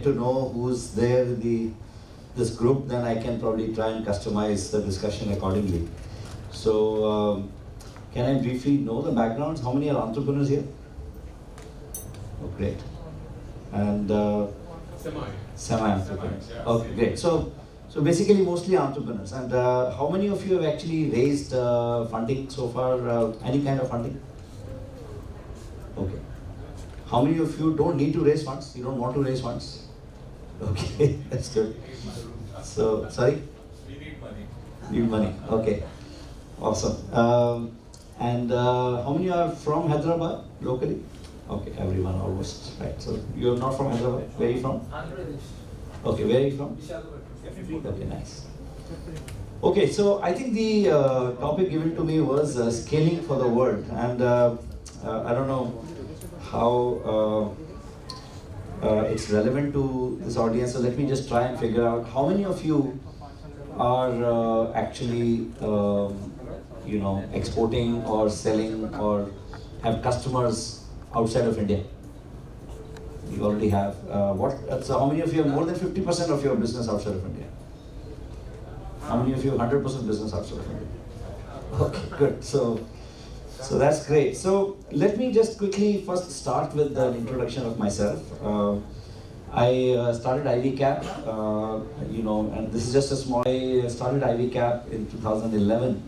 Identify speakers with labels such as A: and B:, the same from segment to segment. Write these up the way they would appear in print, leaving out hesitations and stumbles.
A: get to know who's there in this group, then I can probably try and customize the discussion accordingly. So, can I briefly know the backgrounds? How many are entrepreneurs here? Oh, great. And semi-entrepreneurs. Okay, great. So basically mostly entrepreneurs. And how many of you have actually raised funding so far? Any kind of funding? Okay. How many of you don't need to raise funds? You don't want to raise funds? Okay, that's good. So, sorry?
B: We need money.
A: Need money. Okay. Awesome. And how many are from Hyderabad locally? Okay, everyone almost. Right. So you're not from Hyderabad. Where are you from? Okay, where are you from? Okay, nice. Okay, so I think the topic given to me was scaling for the world, and I don't know how it's relevant to this audience. So let me just try and figure out how many of you are actually exporting or selling or have customers outside of India. You already have. So how many of you have more than 50% of your business outside of India? How many of you have 100% business outside of India? Okay, good. So that's great. So let me just quickly first start with an introduction of myself. I started IvyCap, and this is just a small. I started IvyCap in 2011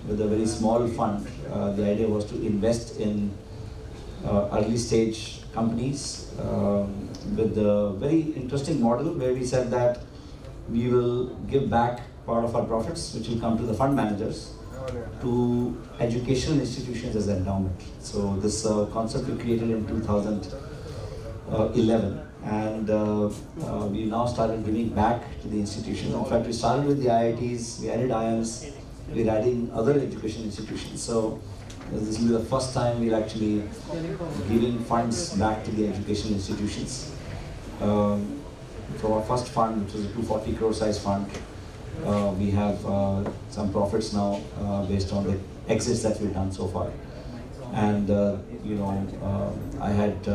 A: with a very small fund. The idea was to invest in early stage companies with a very interesting model where we said that we will give back part of our profits, which will come to the fund managers, to educational institutions as endowment. So this concept we created in 2011, and we now started giving back to the institutions. In fact, we started with the IITs, we added IIMs, we're adding other education institutions. So this will be the first time we're actually giving funds back to the education institutions. So our first fund, which was a 240 crore size fund, we have some profits now based on the exits that we've done so far. And I had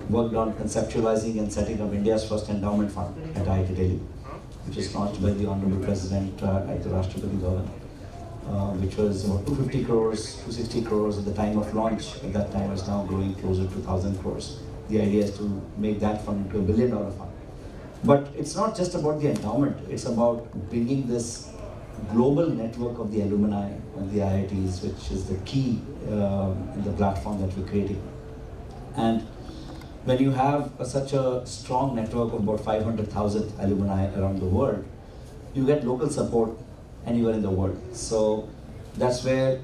A: worked on conceptualizing and setting up India's first endowment fund at IIT Delhi, which is launched by the Honorable President at the Rashtrapati Bhavan, which was about 250 crores, 260 crores at the time of launch. At that time, is now growing closer to 1,000 crores. The idea is to make that fund into $1 billion fund. But it's not just about the endowment, it's about bringing this global network of the alumni of the IITs, which is the key in the platform that we're creating. And when you have such a strong network of about 500,000 alumni around the world, you get local support anywhere in the world. So that's where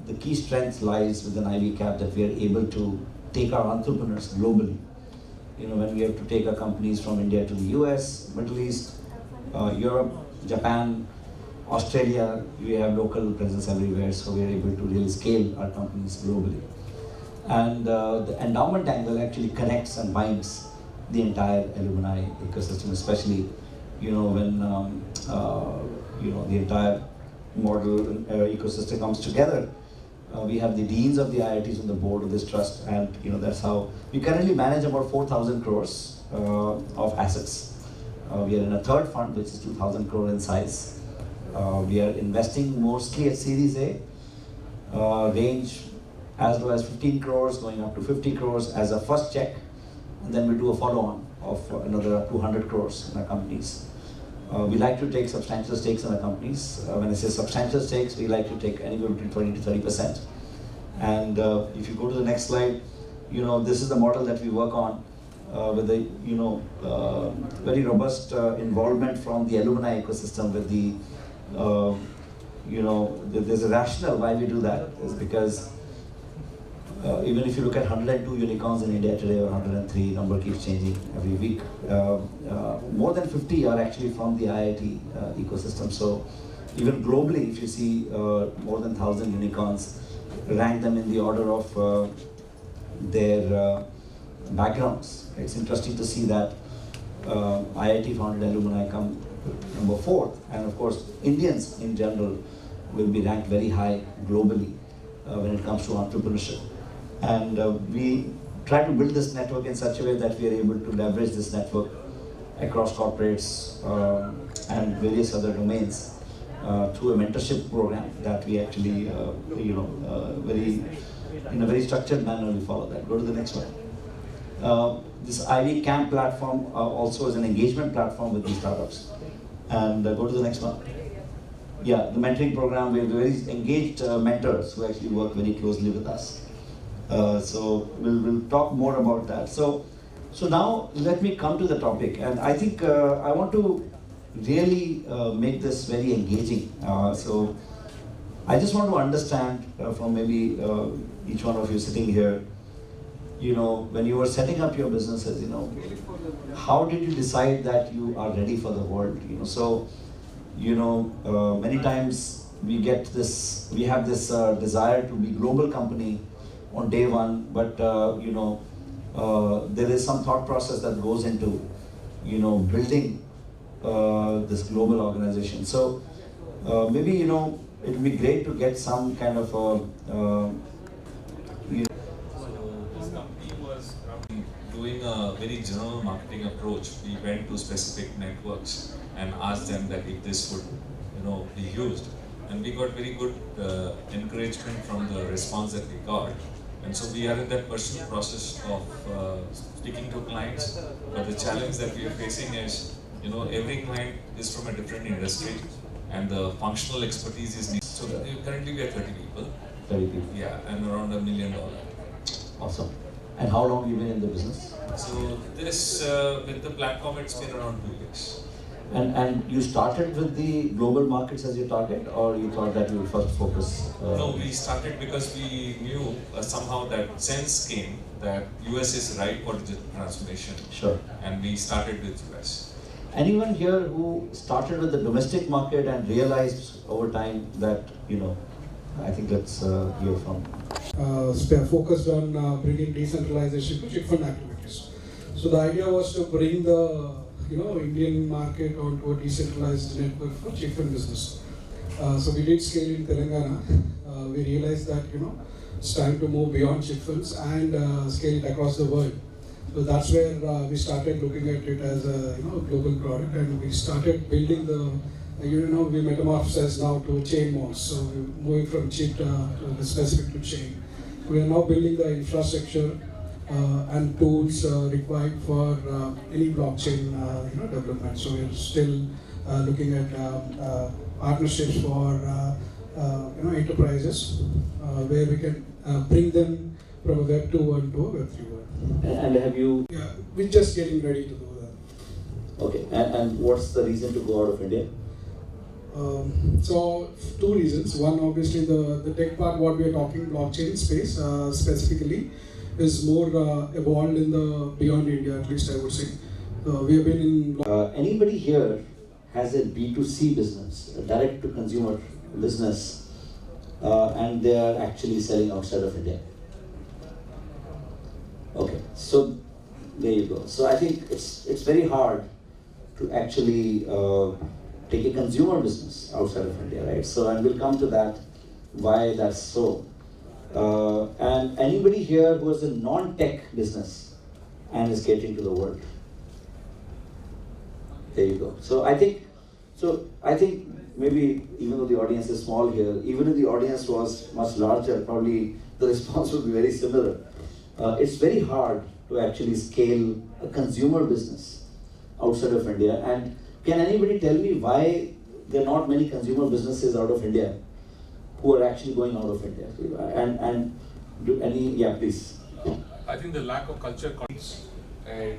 A: the key strength lies within IvyCap, that we are able to take our entrepreneurs globally. When we have to take our companies from India to the US, Middle East, Europe, Japan, Australia, we have local presence everywhere, so we are able to really scale our companies globally. And the endowment angle actually connects and binds the entire alumni ecosystem, especially when the entire model ecosystem comes together. We have the deans of the IITs on the board of this trust, and that's how we currently manage about 4,000 crores of assets. We are in a third fund, which is 2,000 crore in size. We are investing mostly at Series A, range as low as 15 crores, going up to 50 crores as a first check, and then we do a follow-on of another 200 crores in our companies. We like to take substantial stakes in our companies. When I say substantial stakes, we like to take anywhere between 20 to 30%. And if you go to the next slide, this is the model that we work on with the very robust involvement from the alumni ecosystem. With the there's a rationale why we do that, is because even if you look at 102 unicorns in India today, or 103, number keeps changing every week. More than 50 are actually from the IIT ecosystem. So even globally, if you see more than 1,000 unicorns, rank them in the order of their backgrounds. It's interesting to see that IIT founded alumni come number 4, and of course Indians in general will be ranked very high globally when it comes to entrepreneurship. And we try to build this network in such a way that we are able to leverage this network across corporates and various other domains through a mentorship program that we actually, in a very structured manner we follow that. Go to the next one. This IvyCap platform also is an engagement platform with these startups. And go to the next one. Yeah, the mentoring program, we have very engaged mentors who actually work very closely with us. So we'll talk more about that. So now let me come to the topic, and I think I want to really make this very engaging. So I just want to understand from maybe each one of you sitting here, when you were setting up your businesses, how did you decide that you are ready for the world? Many times we have this desire to be global company on day one, but there is some thought process that goes into building this global organization. So maybe it would be great to get some kind of
B: this company was doing a very general marketing approach. We went to specific networks and asked them that if this would be used, and we got very good encouragement from the response that we got. And so we are in that pursuit process of speaking to clients, but the challenge that we are facing is, every client is from a different industry and the functional expertise is needed. So currently we are 30 people.
A: 30 people.
B: Yeah, and around $1 million.
A: Awesome. And how long have you been in the business?
B: So this, with the platform, it's been around 2 years.
A: And you started with the global markets as your target, or you thought that you would first focus?
B: No, we started because we knew somehow that sense came that US is right for digital transformation.
A: Sure.
B: And we started with US.
A: Anyone here who started with the domestic market and realized over time that, I think let's hear from.
C: Focused on bringing decentralization to chit fund activities. So the idea was to bring the Indian market onto a decentralized network for chit fund business. So we did scale in Telangana. We realized that it's time to move beyond chit funds and scale it across the world. So that's where we started looking at it as a global product, and we started building the we metamorphosed now to chain malls. So we're moving from chit to specific to chain. We are now building the infrastructure and tools required for any blockchain development. So we're still looking at partnerships for enterprises where we can bring them from a Web 2.1 to a Web 3.1.
A: And have you?
C: Yeah, we're just getting ready to do that.
A: Okay, and what's the reason to go out of India?
C: So two reasons. One, obviously the tech part, what we are talking, blockchain space specifically, is more evolved in the beyond India, at least I would say. We have been in.
A: Anybody here has a B2C business, a direct to consumer business, and they are actually selling outside of India? Okay, so there you go. So I think it's very hard to actually take a consumer business outside of India, right? So, and we'll come to that, why that's so. And anybody here who has a non-tech business and is catering to the world? There you go. So I think maybe even though the audience is small here, even if the audience was much larger, probably the response would be very similar. It's very hard to actually scale a consumer business outside of India. And can anybody tell me why there are not many consumer businesses out of India who are actually going out of India? And do any, yeah, please.
D: I think the lack of culture and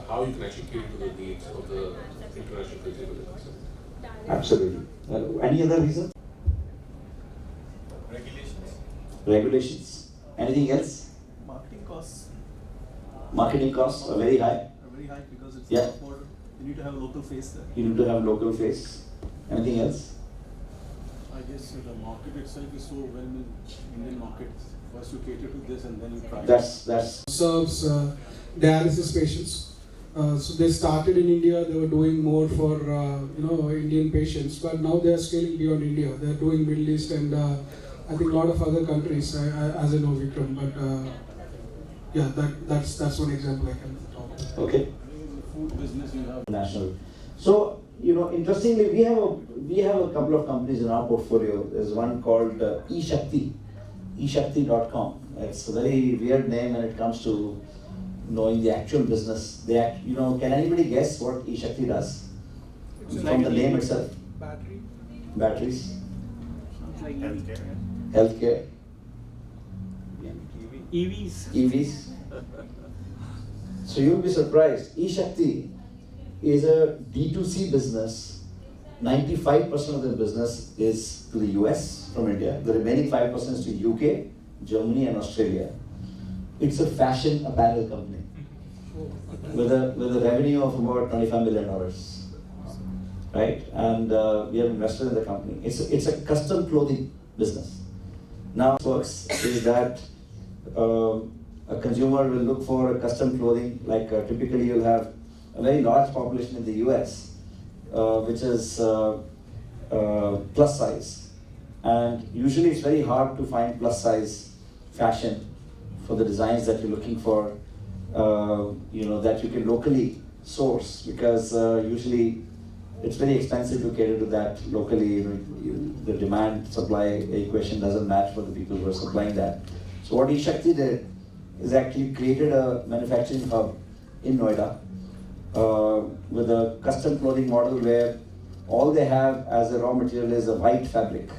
D: how you can actually cater to the needs of the international consumer business.
A: Absolutely. Any other reason? Regulations. Anything else?
E: Marketing costs.
A: Marketing costs are very high.
E: Very high because it's
A: Yeah.
E: cross-border. You need to have a local face there.
A: You need to have local face. Anything else?
E: I guess the market itself is so well in Indian market. First you cater to this and then you try.
A: That's
C: serves dialysis patients. So they started in India. They were doing more for Indian patients, but now they are scaling beyond India. They are doing Middle East and I think a lot of other countries, as I know, Vikram. But yeah, that's one example I can talk about.
A: Okay.
E: In the food business, you have
A: National. So, interestingly, we have a couple of companies in our portfolio. There's one called eShakti, eShakti.com. It's a very weird name when it comes to knowing the actual business. Can anybody guess what eShakti does? From the name itself. Batteries. Healthcare. EVs. So you'll be surprised. eShakti is a D2C business. 95% of the business is to the US from India. The remaining 5% is to UK, Germany and Australia. It's a fashion apparel company with a revenue of about $25 million. Right? And we have invested in the company. It's a custom clothing business. Now how it works is that a consumer will look for custom clothing, like typically you'll have a very large population in the US, which is plus size. And usually it's very hard to find plus size fashion for the designs that you're looking for, that you can locally source, because usually it's very expensive to cater to that locally. The demand-supply equation doesn't match for the people who are supplying that. So what eShakti did is actually created a manufacturing hub in Noida with a custom clothing model where all they have as a raw material is a white fabric.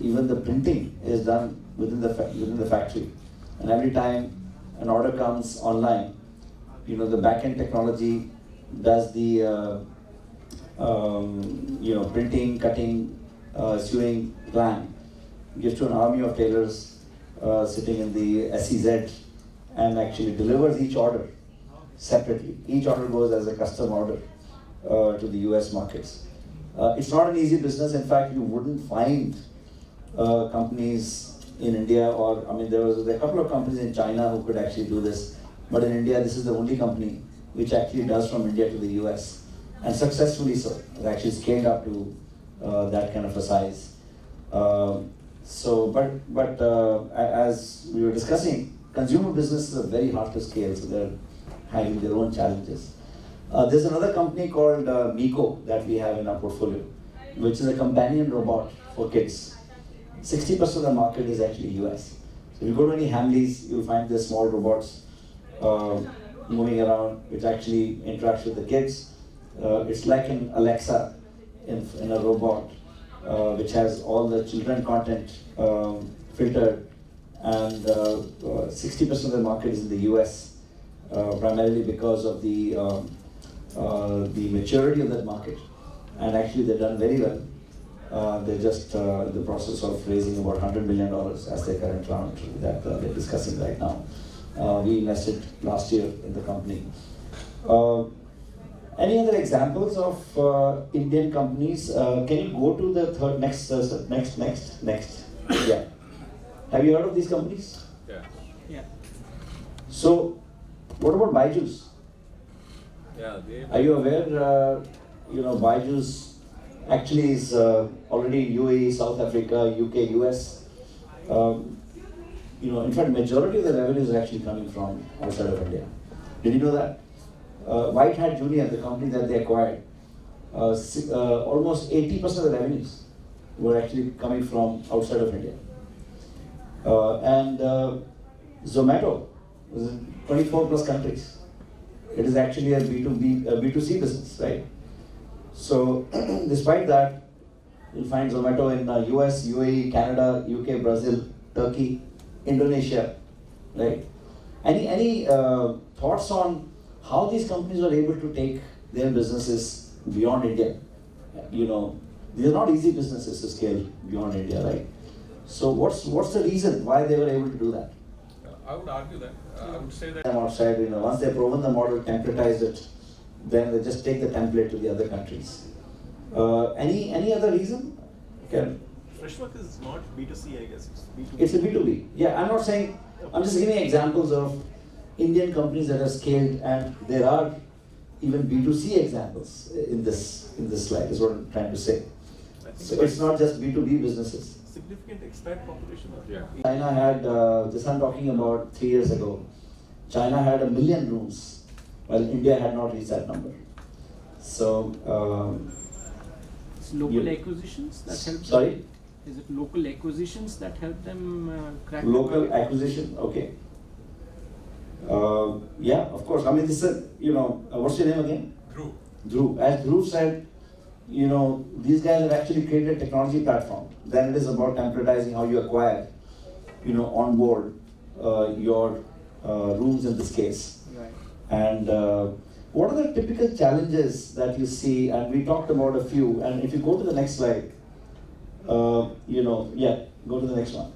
A: Even the printing is done within the factory. And every time an order comes online, the back-end technology does the printing, cutting, sewing plan, gives to an army of tailors sitting in the SEZ, and actually delivers each order separately. Each order goes as a custom order to the US markets. It's not an easy business. In fact, you wouldn't find companies in India, there are a couple of companies in China who could actually do this, but in India, this is the only company which actually does from India to the US, and successfully so. It actually scaled up to that kind of a size. As we were discussing, consumer businesses are very hard to scale, so they're having their own challenges. There's another company called Miko that we have in our portfolio, which is a companion robot for kids. 60% of the market is actually US. So if you go to any Hamleys, you'll find the small robots moving around, which actually interacts with the kids. It's like an Alexa in a robot, which has all the children content filtered, and 60% of the market is in the US, primarily because of the maturity of that market. And actually they've done very well. They're just in the process of raising about $100 million as their current round that they're discussing right now. We invested last year in the company. Any other examples of Indian companies? Can you go to the third, next? Yeah. Have you heard of these companies?
B: Yeah.
A: So, what about Byju's?
B: Yeah.
A: Are you aware, Byju's actually is already in UAE, South Africa, UK, US. In fact, majority of the revenue is actually coming from outside of India. Did you know that? White Hat Junior, the company that they acquired, almost 80% of the revenues were actually coming from outside of India. And Zomato is in 24 plus countries. It is actually a B2C business, right? So, despite that, you'll find Zomato in US, UAE, Canada, UK, Brazil, Turkey, Indonesia, right? Any thoughts on how these companies are able to take their businesses beyond India? These are not easy businesses to scale beyond India, right? So what's the reason why they were able to do that?
D: I would argue that. I would say that.
A: Outside, once they've proven the model, templatized it, then they just take the template to the other countries. Any other reason? Okay.
E: Freshwork is not B2C, I guess. It's B2B.
A: It's a B2B. Yeah, I'm not saying, I'm just giving examples of Indian companies that have scaled, and there are even B2C examples in this slide, is what I'm trying to say. So it's not just B2B businesses.
E: Significant expat population.
D: Yeah.
A: China had, this I'm talking about 3 years ago, China had 1 million rooms, while India had not reached that number. So,
F: It's local acquisitions that help them?
A: sorry?
F: Is it local acquisitions that help them crack the
A: Local
F: market?
A: acquisition, okay. Yeah, of course. I mean, this is, what's your name again? Dhruv. As Dhruv said, these guys have actually created a technology platform. Then it is about templatizing how you acquire, onboard your rooms in this case.
F: Right.
A: And what are the typical challenges that you see? And we talked about a few. And if you go to the next slide, go to the next one.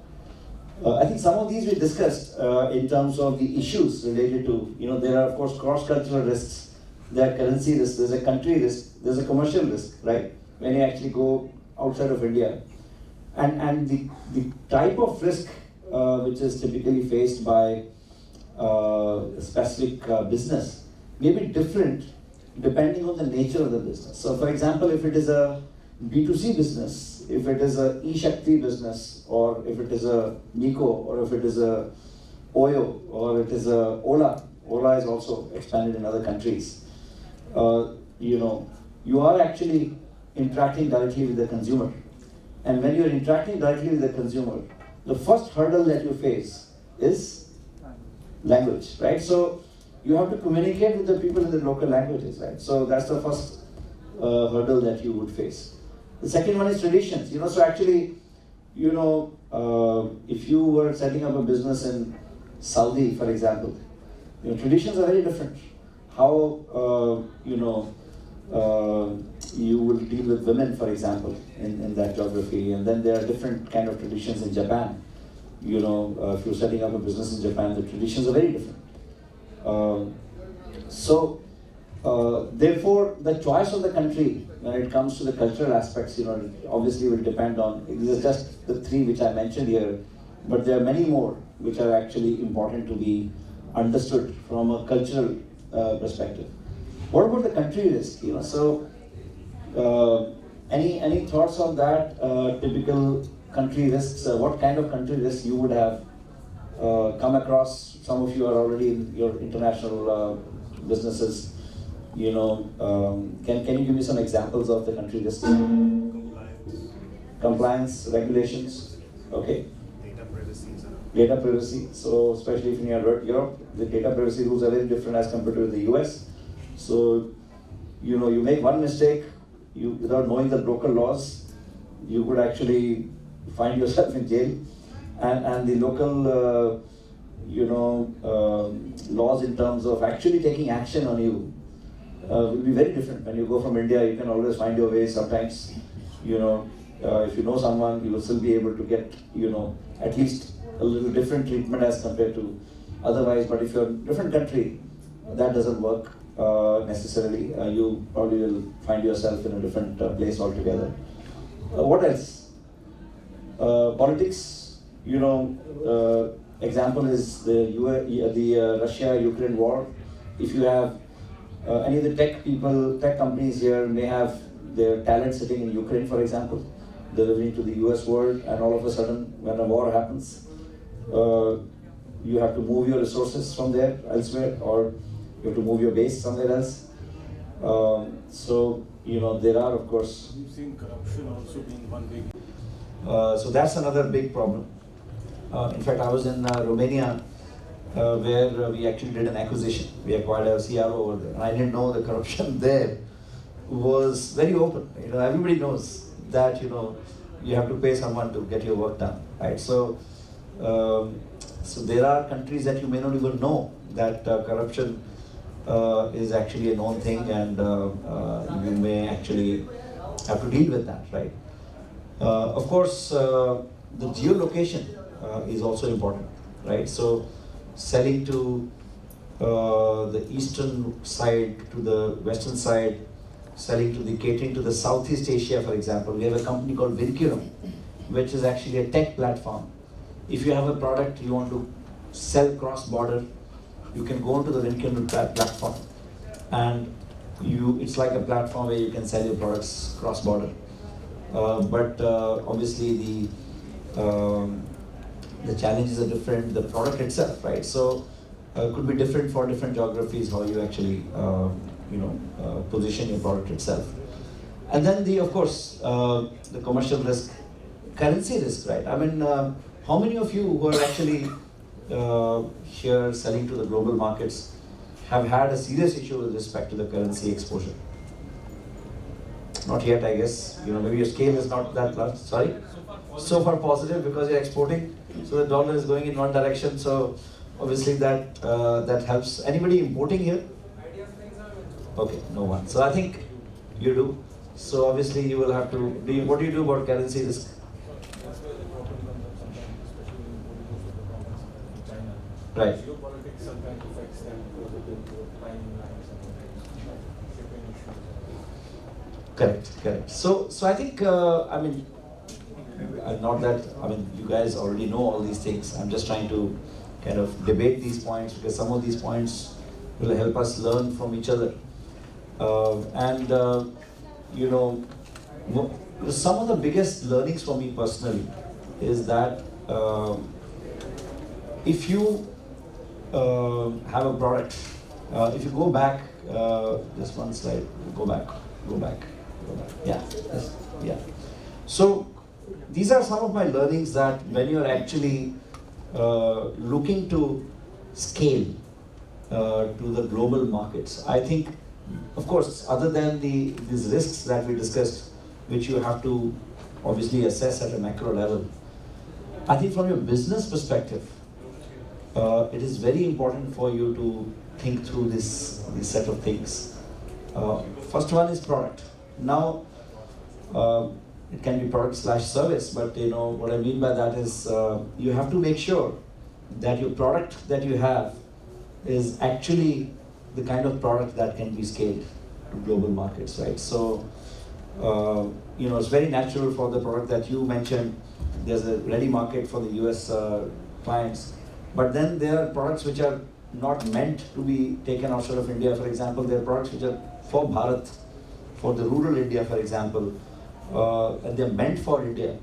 A: I think some of these we discussed in terms of the issues related to, there are of course cross-cultural risks, there are currency risks, there's a country risk, there's a commercial risk, right? When you actually go outside of India. And the type of risk which is typically faced by a specific business may be different depending on the nature of the business. So for example, if it is a B2C business, if it is a e-Shakti business, or if it is a Nico, or if it is a Oyo, or it is a Ola is also expanded in other countries. You are actually interacting directly with the consumer. And when you're interacting directly with the consumer, the first hurdle that you face is language, right? So you have to communicate with the people in the local languages, right? So that's the first hurdle that you would face. The second one is traditions. So actually, if you were setting up a business in Saudi, for example, traditions are very different. How, you will deal with women, for example, in that geography. And then there are different kind of traditions in Japan. If you're setting up a business in Japan, the traditions are very different. Therefore, the choice of the country when it comes to the cultural aspects, obviously will depend on, these are just the three which I mentioned here, but there are many more which are actually important to be understood from a cultural perspective. What about the country risk? Any thoughts on that? Typical country risks. What kind of country risks you would have come across? Some of you are already in your international businesses. Can you give me some examples of the country risks? Compliance, regulations. Okay. Data privacy. So especially if you're in Europe, the data privacy rules are very different as compared to the US. So, you make one mistake, without knowing the local laws, you could actually find yourself in jail. And the local, laws in terms of actually taking action on you will be very different. When you go from India, you can always find your way. Sometimes, if you know someone, you will still be able to get, at least a little different treatment as compared to otherwise. But if you're in a different country, that doesn't work necessarily. You probably will find yourself in a different place altogether. What else? Politics. Example is the Russia-Ukraine war. If you have any of the tech companies here may have their talent sitting in Ukraine, for example, delivering to the US world, and all of a sudden, when a war happens, you have to move your resources from there elsewhere, or you have to move your base somewhere else. There are, of course.
E: We've seen corruption also being one big.
A: So that's another big problem. In fact, I was in Romania, where we actually did an acquisition. We acquired a CRO over there, and I didn't know the corruption there was very open. Everybody knows that you have to pay someone to get your work done, right? So there are countries that you may not even know that corruption is actually a known thing, and you may actually have to deal with that, right? Of course, the geolocation is also important, right? So selling to the eastern side, to the western side, catering to the Southeast Asia, for example. We have a company called Vincurum, which is actually a tech platform. If you have a product you want to sell cross-border, you can go into the Vincurum platform, and it's like a platform where you can sell your products cross-border. But obviously the challenges are different, the product itself, right? So could be different for different geographies, how you actually position your product itself. And then of course, the commercial risk, currency risk, right? I mean, how many of you who are actually here selling to the global markets have had a serious issue with respect to the currency exposure? Not yet, I guess. Maybe your scale is not that large. Sorry? So far positive because you're exporting, so the dollar is going in one direction. So obviously that helps. Anybody importing here? Okay, no one. So I think you do. So obviously you will have to. What do you do about currency risk? Right.
E: Geopolitics sometimes affects them because of the timelines and shipping issues.
A: Correct. So I think, not that, you guys already know all these things. I'm just trying to kind of debate these points because some of these points will help us learn from each other. Some of the biggest learnings for me personally is that if you have a product, if you go back, just one slide, go back. Yeah. So these are some of my learnings that when you're actually looking to scale to the global markets, I think, of course, other than these risks that we discussed, which you have to obviously assess at a macro level, I think from your business perspective, it is very important for you to think through this set of things. First one is product. Now, it can be product/service, but what I mean by that is you have to make sure that your product that you have is actually the kind of product that can be scaled to global markets, right? So, it's very natural for the product that you mentioned. There's a ready market for the US clients, but then there are products which are not meant to be taken outside of India. For example, there are products which are for Bharat, for the rural India, for example, and they're meant for India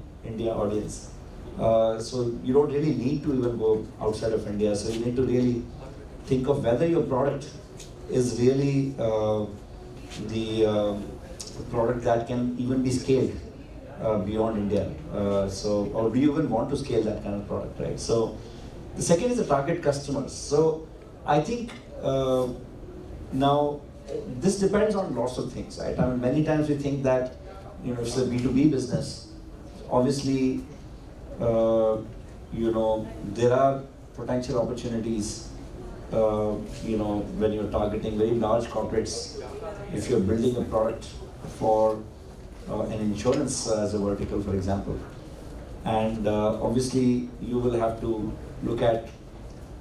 A: audience. So you don't really need to even go outside of India. So you need to really think of whether your product is really the product that can even be scaled beyond India. Or do you even want to scale that kind of product, right? So the second is the target customers. So I think now this depends on lots of things, right? Many times we think that it's a B2B business. Obviously, there are potential opportunities. When you're targeting very large corporates, if you're building a product for an insurance as a vertical, for example, and obviously you will have to look at,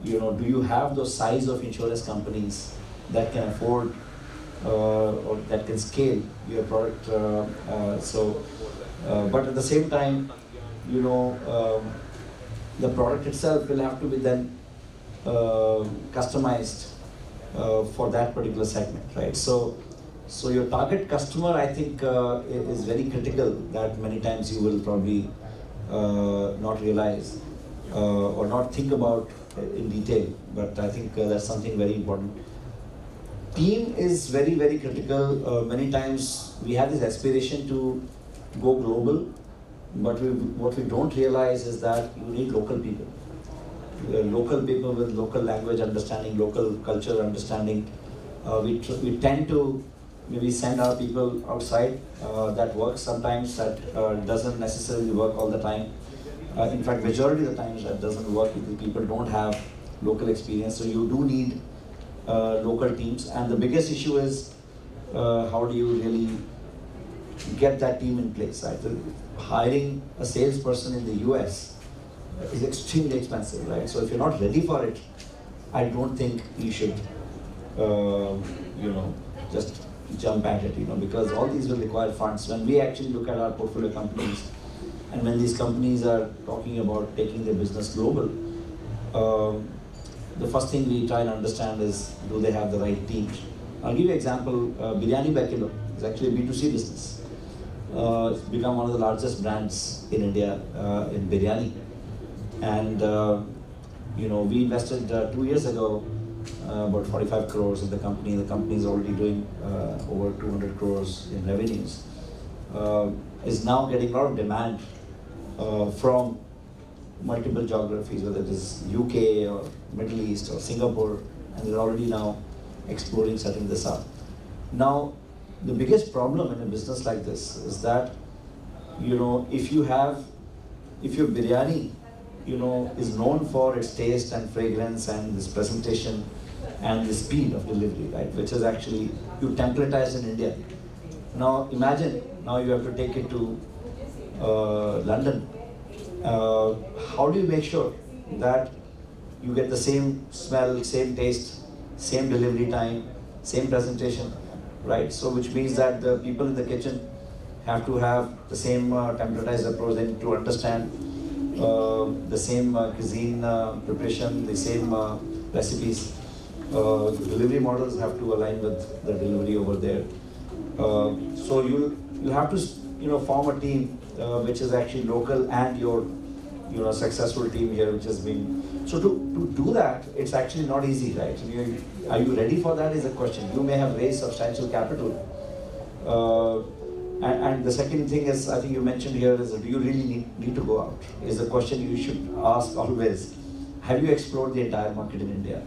A: do you have those size of insurance companies that can afford or that can scale your product? But at the same time, the product itself will have to be then customized for that particular segment, right? So your target customer, I think, is very critical, that many times you will probably not realize or not think about in detail, but I think that's something very important. Team is very, very critical. Many times we have this aspiration to go global, but what we don't realize is that you need local people. Local people with local language understanding, local culture understanding. We tend to maybe send our people outside. That works sometimes, that doesn't necessarily work all the time. In fact, majority of the times that doesn't work if people don't have local experience. So you do need local teams, and the biggest issue is how do you really get that team in place, right? Hiring a salesperson in the US is extremely expensive, right? So if you're not ready for it, I don't think you should, just jump at it, because all these will require funds. When we actually look at our portfolio companies, and when these companies are talking about taking their business global, the first thing we try and understand is, do they have the right team? I'll give you an example. Biryani by Kilo is actually a B2C business. It's become one of the largest brands in India in biryani. And we invested 2 years ago about 45 crores in the company. The company is already doing over 200 crores in revenues. Is now getting a lot of demand from multiple geographies, whether it is UK or Middle East or Singapore, and they're already now exploring setting this up. Now, the biggest problem in a business like this is that, if your biryani, is known for its taste and fragrance and this presentation and the speed of delivery, right, which is actually you templatize in India. Now imagine, now you have to take it to London. How do you make sure that you get the same smell, same taste, same delivery time, same presentation, right? So which means that the people in the kitchen have to have the same templatized approach. They need to understand the same cuisine preparation, the same recipes. Delivery models have to align with the delivery over there. So you have to form a team which is actually local, and your successful team here which has been. So to do that, it's actually not easy, right? Are you ready for that is a question. You may have raised substantial capital. And the second thing is, I think you mentioned here, is do you really need to go out? Is the question you should ask always. Have you explored the entire market in India?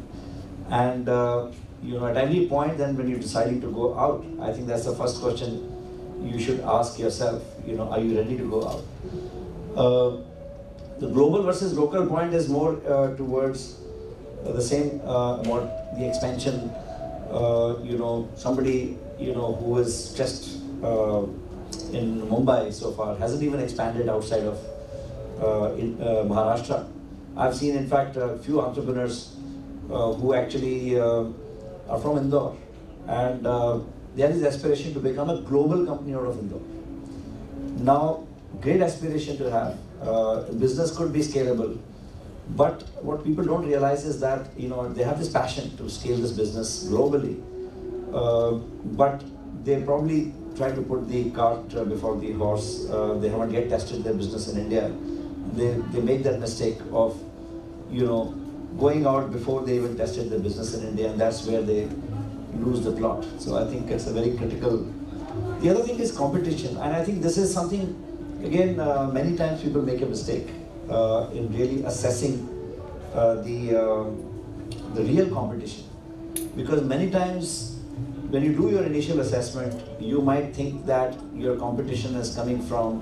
A: And at any point then when you're deciding to go out, I think that's the first question you should ask yourself, are you ready to go out? The global versus local point is more towards the same, about the expansion. Somebody, who is just in Mumbai so far hasn't even expanded outside of Maharashtra. I've seen, in fact, a few entrepreneurs who actually are from Indore, and there is aspiration to become a global company out of Indore. Now, great aspiration to have. Business could be scalable, but what people don't realize is that they have this passion to scale this business globally, but they probably try to put the cart before the horse. They haven't yet tested their business in India. They make that mistake of going out before they even tested their business in India, and that's where they lose the plot. So I think it's a very critical. The other thing is competition, and I think this is something, again, many times people make a mistake in really assessing the real competition, because many times when you do your initial assessment, you might think that your competition is coming from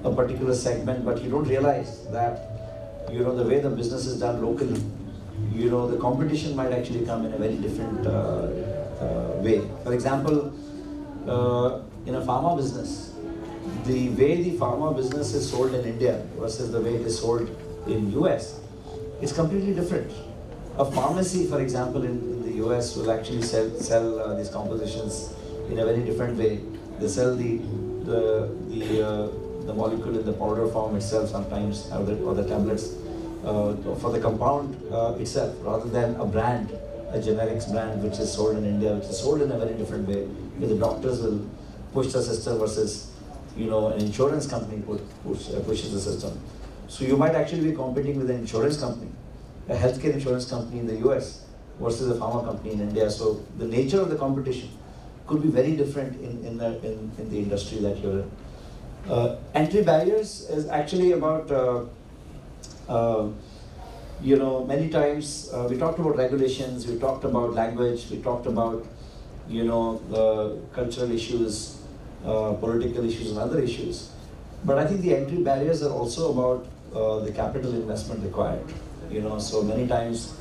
A: a particular segment, but you don't realize that the way the business is done locally, the competition might actually come in a very different way. For example, in a pharma business, the way the pharma business is sold in India versus the way it is sold in US, it's completely different. A pharmacy, for example, in the US will actually sell these compositions in a very different way. They sell the molecule in the powder form itself sometimes, or the tablets for the compound itself, rather than a brand, a generics brand which is sold in India, which is sold in a very different way, where the doctors will push the system versus an insurance company pushes the system. So you might actually be competing with an insurance company, a healthcare insurance company in the US versus a pharma company in India. So the nature of the competition could be very different in the industry that you're in. Entry barriers is actually about, many times we talked about regulations, we talked about language, we talked about, cultural issues, political issues and other issues. But I think the entry barriers are also about the capital investment required. So many times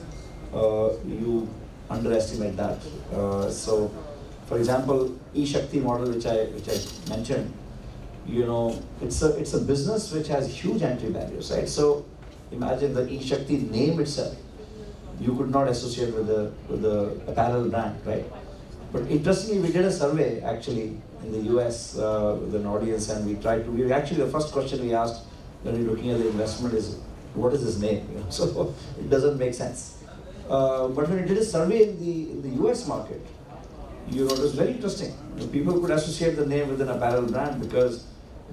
A: you underestimate that. So, for example, eShakti model, which I mentioned, it's a business which has huge entry barriers, right? So imagine the eShakti name itself, you could not associate with the apparel brand, right? But interestingly, we did a survey actually in the US with an audience, and the first question we asked when we were looking at the investment is, what is his name? So it doesn't make sense. But when we did a survey in the US market, it was very interesting. People could associate the name with an apparel brand because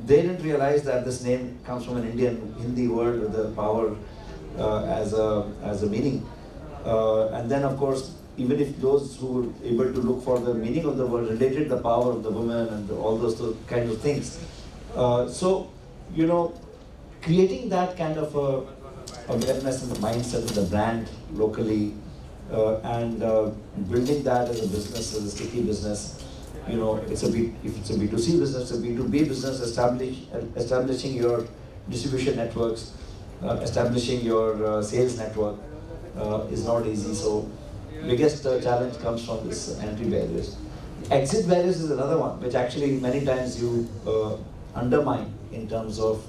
A: they didn't realize that this name comes from an Indian Hindi word with the power as a meaning. And then of course, even if those who were able to look for the meaning of the word related the power of the woman and all those kind of things. So, creating that kind of awareness in the mindset of the brand locally and building that as a business, as a sticky business. If it's a B2C business, a B2B business, establishing your distribution networks, establishing your sales network is not easy. So, biggest challenge comes from this entry barriers. Exit barriers is another one, which actually many times you undermine in terms of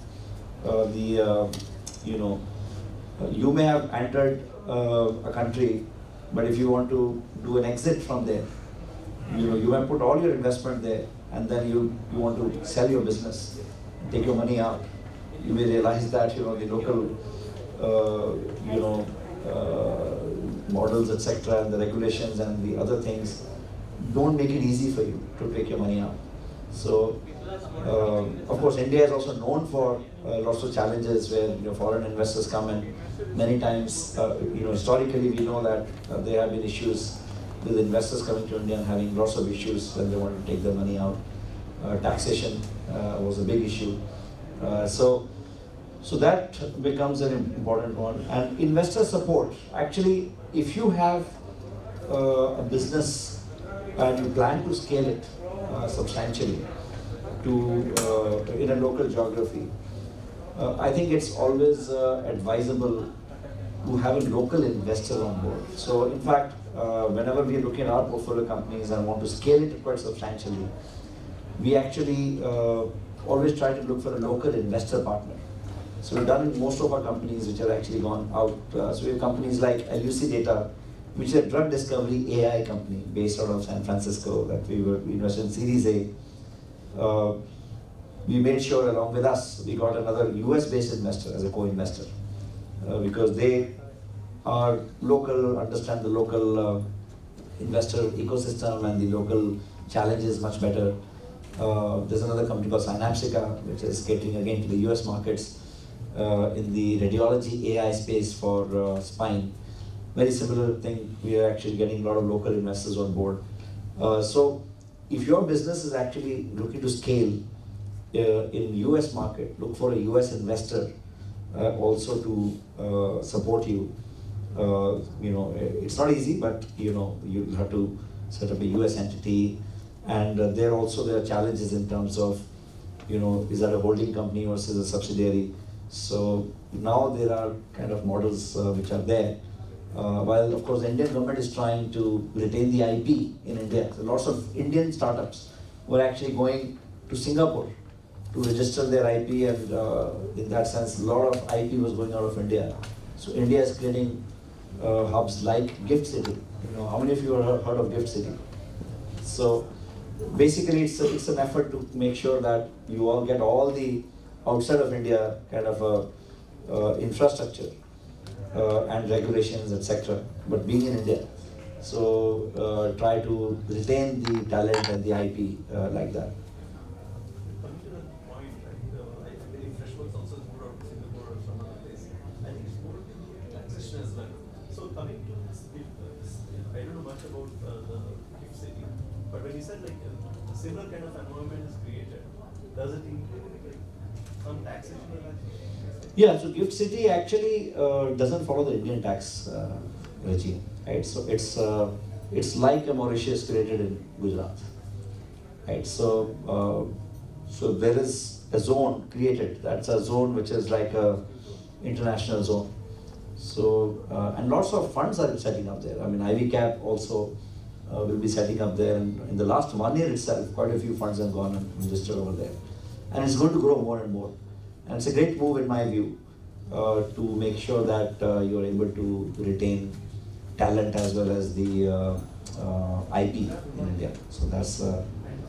A: you may have entered a country, but if you want to do an exit from there, you have put all your investment there, and then you want to sell your business, take your money out. You may realize that the local models, etc., and the regulations and the other things don't make it easy for you to take your money out. So, of course, India is also known for lots of challenges where foreign investors come, and many times, historically we know that there have been issues with investors coming to India and having lots of issues when they want to take their money out. Taxation was a big issue. So that becomes an important one. And investor support. Actually, if you have a business and you plan to scale it substantially in a local geography, I think it's always advisable to have a local investor on board. So in fact, whenever we are looking at our portfolio companies and want to scale it quite substantially, we actually always try to look for a local investor partner. So we've done in most of our companies which have actually gone out. So we have companies like LUC Data, which is a drug discovery AI company based out of San Francisco that we invested in Series A. We made sure along with us, we got another US-based investor as a co-investor because they are local, understand the local investor ecosystem and the local challenges much better. There's another company called Synapsica, which is catering again to the US markets in the radiology AI space for spine. Very similar thing, we are actually getting a lot of local investors on board. So if your business is actually looking to scale in US market, look for a US investor also to support you. It's not easy, but you have to set up a US entity, and there are challenges in terms of is that a holding company versus a subsidiary. So now there are kind of models which are there. While of course the Indian government is trying to retain the IP in India, so lots of Indian startups were actually going to Singapore to register their IP, and in that sense, a lot of IP was going out of India. So India is creating hubs like Gift City. How many of you have heard of Gift City? So basically, it's an effort to make sure that you all get all the outside of India kind of infrastructure and regulations, etc. But being in India, so try to retain the talent and the IP like that.
G: Coming to that point, right, I believe Freshworks also is more out of Singapore or some other place. I think it's more of the transition as well. So coming to this, I don't know much about the Gift City, but when you said like a similar kind of environment is created, does it include like some taxation relaxation?
A: Yeah, so Gift City actually doesn't follow the Indian tax regime, right? So it's like a Mauritius created in Gujarat, right? So there is a zone created. That's a zone which is like a international zone. So and lots of funds are setting up there. I mean, IvyCap also will be setting up there, and in the last 1 year itself, quite a few funds have gone and registered over there, and it's going to grow more and more. And it's a great move in my view to make sure that you're able to retain talent as well as the IP in India. So that's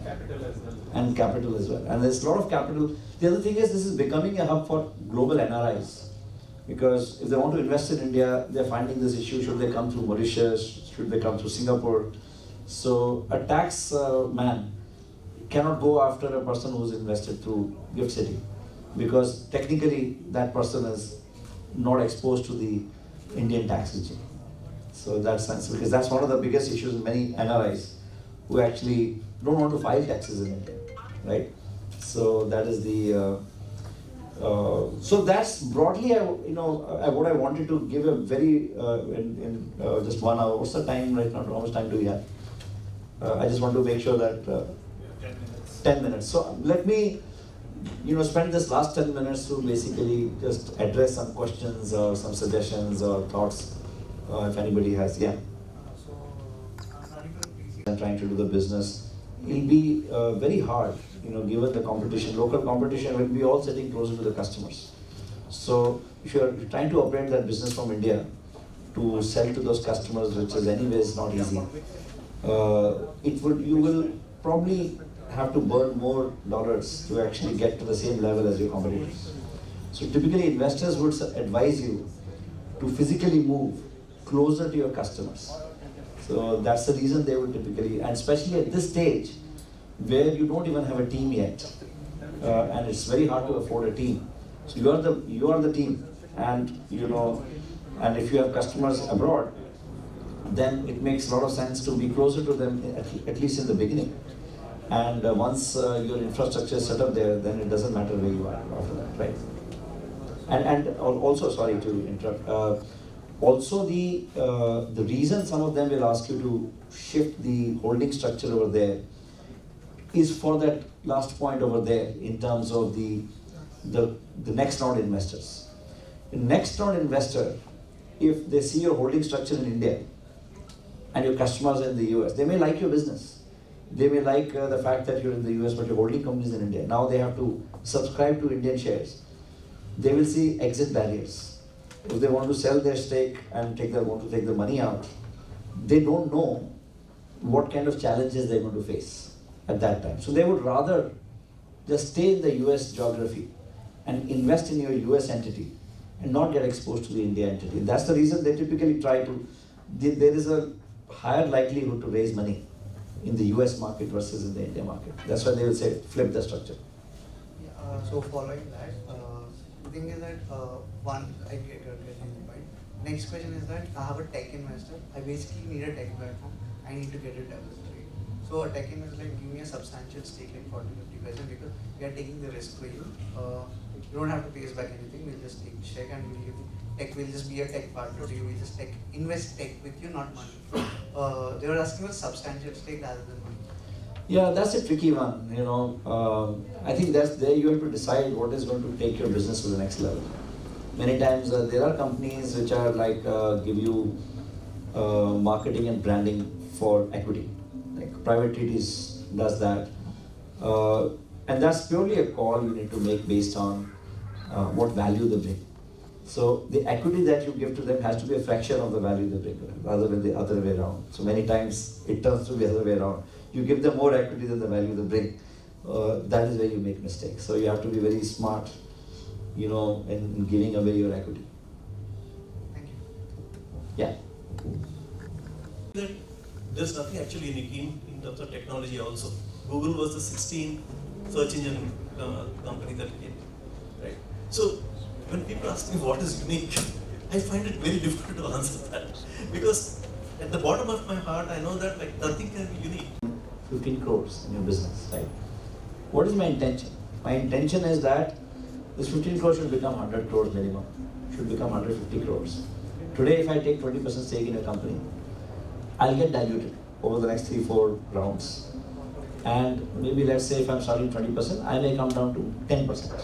G: Capital as well.
A: and capital as well. And there's a lot of capital. The other thing is this is becoming a hub for global NRIs, because if they want to invest in India, they're finding this issue: should they come through Mauritius? Should they come through Singapore? So a tax man cannot go after a person who's invested through Gift City, because technically that person is not exposed to the Indian tax regime. So that's sense, because that's one of the biggest issues with many NRIs who actually don't want to file taxes in India, right? So that is the so that's broadly, what I wanted to give a very in just 1 hour. What's the time right now? How much time do we have? I just want to make sure that
G: 10 minutes.
A: 10 minutes. So let me, spend this last 10 minutes to basically just address some questions or some suggestions or thoughts, if anybody has. Yeah.
H: So, I'm running for PC.
A: And trying to do the business, it'll be very hard, given the competition, local competition, will be all sitting closer to the customers. So if you're trying to operate that business from India to sell to those customers, which is anyways not easy, you will probably have to burn more dollars to actually get to the same level as your competitors. So typically investors would advise you to physically move closer to your customers. So that's the reason they would typically, and especially at this stage, where you don't even have a team yet, and it's very hard to afford a team. So you are the team, and and if you have customers abroad, then it makes a lot of sense to be closer to them, at least in the beginning. And once your infrastructure is set up there, then it doesn't matter where you are after that, right? And also, sorry to interrupt. Also, the reason some of them will ask you to shift the holding structure over there is for that last point over there in terms of the next round investors. The next round investor, if they see your holding structure in India and your customers are in the US, they may like your business. They may like the fact that you're in the US but your holding company is in India. Now they have to subscribe to Indian shares. They will see exit barriers. If they want to sell their stake and want to take the money out, they don't know what kind of challenges they're going to face at that time. So they would rather just stay in the US geography and invest in your US entity and not get exposed to the India entity. That's the reason they typically try to, there is a higher likelihood to raise money in the US market versus in the India market. That's why they will say flip the structure.
H: Yeah, so following that, the thing is that one, I get your point. Next question is that I have a tech investor. I basically need a tech platform. I need to get it developed. So a tech investor like give me a substantial stake like 40-50% because we are taking the risk for you. You don't have to pay us back anything. We'll just take check and we'll give you tech. Will just be a tech partner to you. We'll just invest tech with you, not money. They were asking for substantial stake rather than money.
A: Yeah, that's a tricky one. I think that's there. You have to decide what is going to take your business to the next level. Many times there are companies which are like give you marketing and branding for equity. Like private treaties does that, and that's purely a call you need to make based on what value they bring. So the equity that you give to them has to be a fraction of the value they bring, rather than the other way around. So many times it turns to be the other way around. You give them more equity than the value they bring. That is where you make mistakes. So you have to be very smart, in giving away your equity.
H: Thank you.
A: Yeah.
G: That there's nothing actually unique in terms of technology also. Google was the 16th search engine company that came, right? So when people ask me what is unique, I find it very difficult to answer that because at the bottom of my heart, I know that nothing can be unique.
A: 15 crores in your business, right? What is my intention? My intention is that this 15 crores should become 100 crores minimum, should become 150 crores. Today, if I take 20% stake in a company, I'll get diluted over the next 3-4 rounds. And maybe let's say if I'm starting 20%, I may come down to 10%.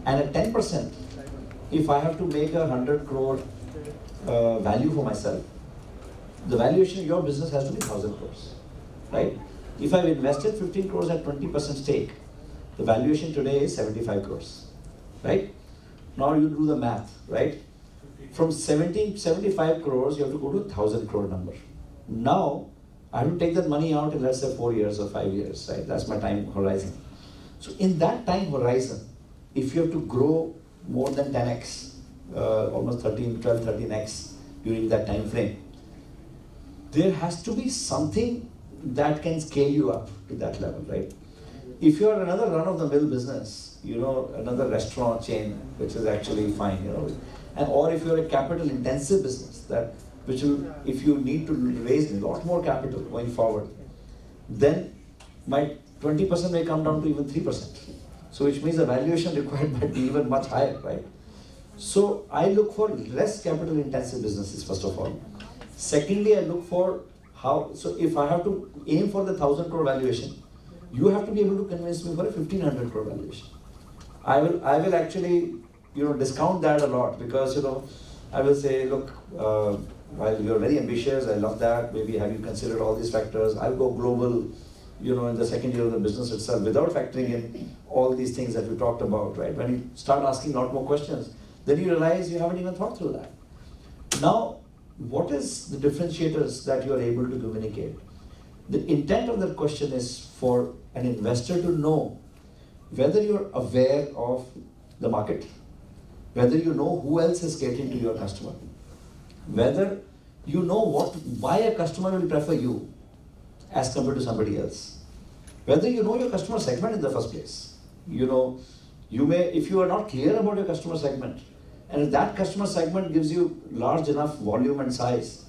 A: And at 10%, if I have to make a 100 crore value for myself, the valuation of your business has to be 1,000 crores, right? If I've invested 15 crores at 20% stake, the valuation today is 75 crores, right? Now you do the math, right? From 75 crores, you have to go to 1,000 crore number. Now, I have to take that money out in let's say 4 years or 5 years, right? That's my time horizon. So in that time horizon, if you have to grow more than 10x, almost 13x during that time frame, there has to be something that can scale you up to that level, right? If you're another run-of-the-mill business, another restaurant chain, which is actually fine, and or if you're a capital-intensive business that which will, if you need to raise a lot more capital going forward, then my 20% may come down to even 3%. So which means the valuation required might be even much higher, right? So I look for less capital intensive businesses first of all. Secondly, I look for how, so if I have to aim for the 1,000 crore valuation, you have to be able to convince me for a 1,500 crore valuation. I will actually, discount that a lot because, I will say, look, while you're very ambitious, I love that, maybe have you considered all these factors, I'll go global, in the second year of the business itself without factoring in all these things that we talked about, right? When you start asking a lot more questions, then you realize you haven't even thought through that. Now, what is the differentiators that you are able to communicate? The intent of that question is for an investor to know whether you're aware of the market, whether you know who else is catering to your customer, whether you know why a customer will prefer you as compared to somebody else, whether you know your customer segment in the first place. You may, if you are not clear about your customer segment, and if that customer segment gives you large enough volume and size,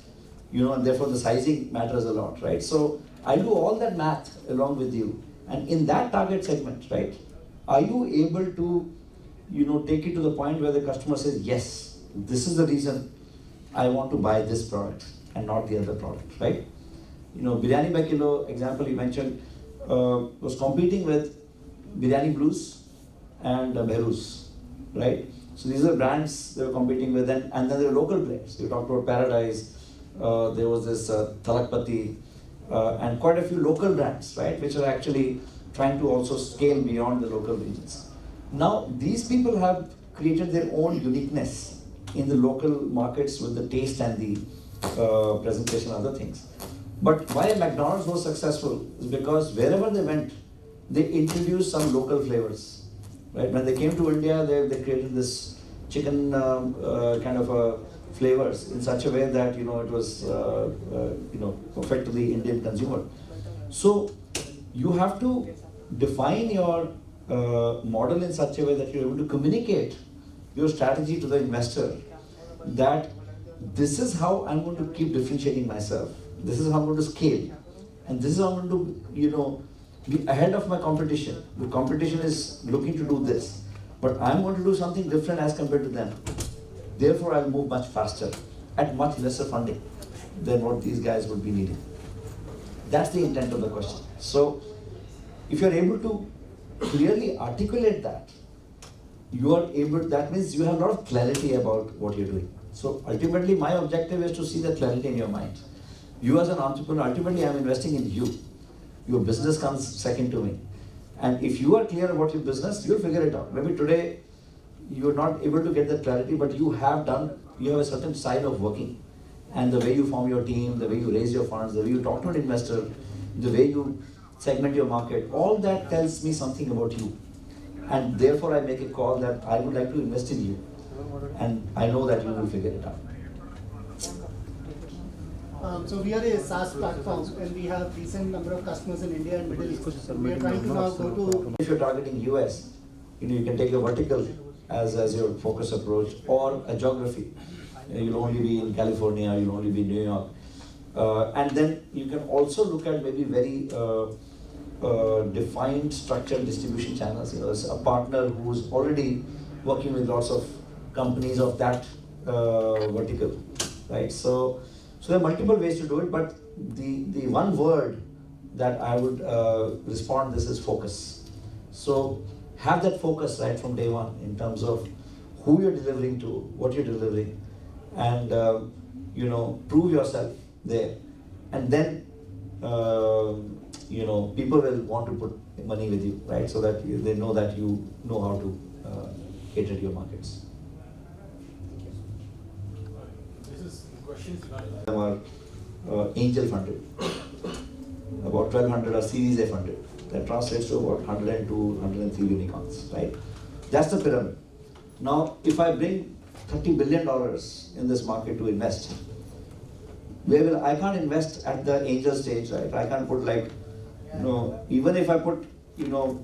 A: and therefore the sizing matters a lot, right? So I do all that math along with you, and in that target segment, right, are you able to, take it to the point where the customer says, yes, this is the reason I want to buy this product and not the other product, right? Biryani by Kilo example you mentioned was competing with Biryani Blues and Behrus, right? So these are brands they were competing with, and then there were local players. You talked about Paradise, there was this Talakpati, and quite a few local brands, right, which are actually trying to also scale beyond the local regions. Now, these people have created their own uniqueness in the local markets with the taste and the presentation and other things. But why McDonald's was successful is because wherever they went, they introduced some local flavors, right? When they came to India, they created this chicken kind of flavors in such a way that, it was, perfect to the Indian consumer. So you have to define your model in such a way that you're able to communicate your strategy to the investor, that this is how I'm going to keep differentiating myself. This is how I'm going to scale. And this is how I'm going to, be ahead of my competition. The competition is looking to do this, but I'm going to do something different as compared to them. Therefore, I'll move much faster at much lesser funding than what these guys would be needing. That's the intent of the question. So, if you're able to clearly articulate that, that means you have a lot of clarity about what you're doing. So ultimately, my objective is to see that clarity in your mind. You as an entrepreneur, ultimately I'm investing in you. Your business comes second to me. And if you are clear about your business, you'll figure it out. Maybe today, you're not able to get that clarity, but you have a certain style of working. And the way you form your team, the way you raise your funds, the way you talk to an investor, the way you segment your market, all that tells me something about you. And therefore I make a call that I would like to invest in you. And I know that you will figure it out.
I: So we are a SaaS platform and we have decent number of customers in India and Middle East. We are trying to now go to...
A: If you're targeting US, you can take a vertical as your focus approach, or a geography. You'll only be in California, you'll only be in New York. And then you can also look at maybe very defined structured distribution channels. As a partner who's already working with lots of companies of that vertical, right? So there are multiple ways to do it, but the one word that I would respond this is focus. So have that focus right from day one in terms of who you're delivering to, what you're delivering, and prove yourself there. And then people will want to put money with you, right? So that they know that you know how to cater to your markets.
D: This is questions regarding
A: Them are angel funded. About 1,200 are Series A funded. That translates to about 102, 103 unicorns, right? That's the pyramid. Now, if I bring $30 billion in this market to invest, I can't invest at the angel stage, right? I can't put even if I put,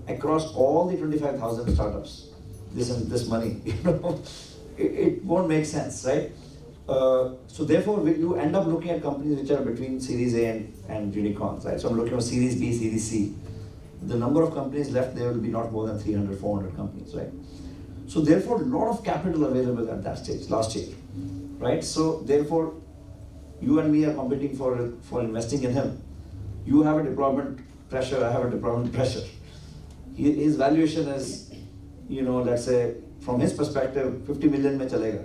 A: across all the 25,000 startups, this money, it won't make sense, right? so therefore, you end up looking at companies which are between Series A and unicorns, right? So I'm looking at Series B, Series C. The number of companies left there will be not more than 300, 400 companies, right? So therefore, a lot of capital available at that stage, last year, right? So therefore, you and me are competing for investing in him. You have a deployment pressure, I have a deployment pressure. His valuation is, let's say, from his perspective, 50 million mein chalega.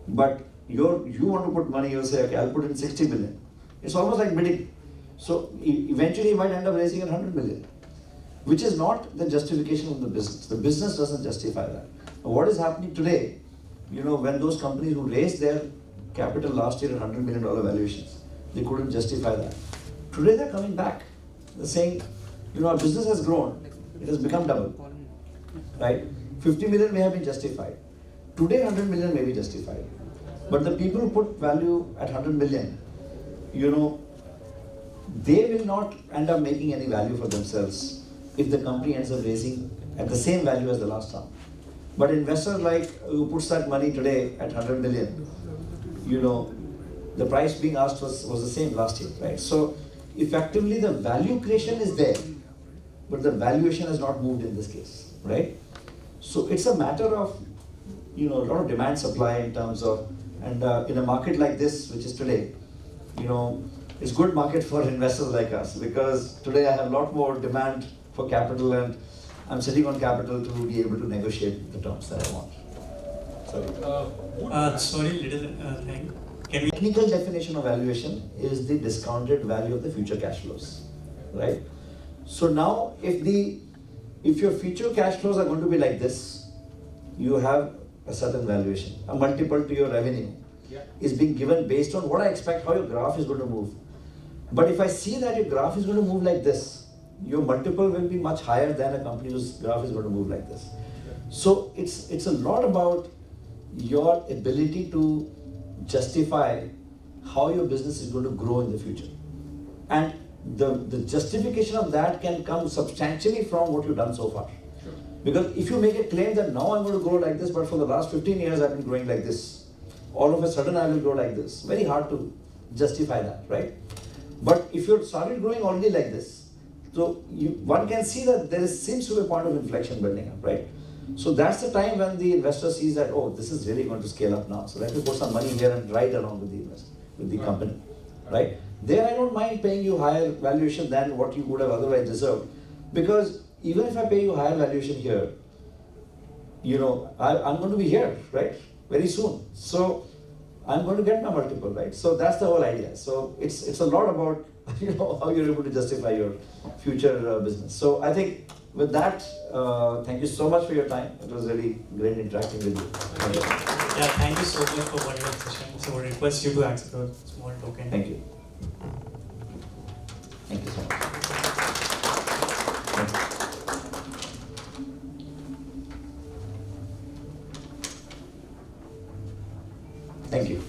A: But you want to put money, you'll say, okay, I'll put in 60 million. It's almost like bidding. So eventually you might end up raising 100 million, which is not the justification of the business. The business doesn't justify that. What is happening today, when those companies who raised their capital last year at $100 million valuations, they couldn't justify that. Today they're coming back. They're saying, our business has grown, it has become double, right? 50 million may have been justified. Today 100 million may be justified. But the people who put value at 100 million, they will not end up making any value for themselves if the company ends up raising at the same value as the last round. But investor who puts that money today at 100 million, the price being asked was the same last year, right? So effectively the value creation is there, but the valuation has not moved in this case, right? So it's a matter of, a lot of demand supply in terms of, and in a market like this, which is today, it's good market for investors like us, because today I have a lot more demand for capital and I'm sitting on capital to be able to negotiate the terms that I want.
J: Sorry, little thing. Can we?
A: Technical definition of valuation is the discounted value of the future cash flows, right? So now, if your future cash flows are going to be like this, you have a certain valuation, a multiple to your revenue is being given based on what I expect, how your graph is going to move. But if I see that your graph is going to move like this, your multiple will be much higher than a company whose graph is going to move like this. So it's a lot about your ability to justify how your business is going to grow in the future. And the justification of that can come substantially from what you've done so far.
D: Sure.
A: Because if you make a claim that now I'm going to grow like this, but for the last 15 years I've been growing like this, all of a sudden I will grow like this, very hard to justify that, right? But if you started growing already like this, so one can see that there seems to be a point of inflection building up, right? So that's the time when the investor sees that, oh, this is really going to scale up now. So let me put some money here and ride along with the company, right? There I don't mind paying you higher valuation than what you would have otherwise deserved. Because even if I pay you higher valuation here, I'm going to be here, right? Very soon. So I'm going to get my multiple, right? So that's the whole idea. So it's a lot about how you're able to justify your future business. So I think with that, thank you so much for your time. It was really great interacting with you. Thank you.
J: Yeah, thank you so much for wonderful session. So I request you to accept a small token.
A: Thank you. Thank you so much. Thank you.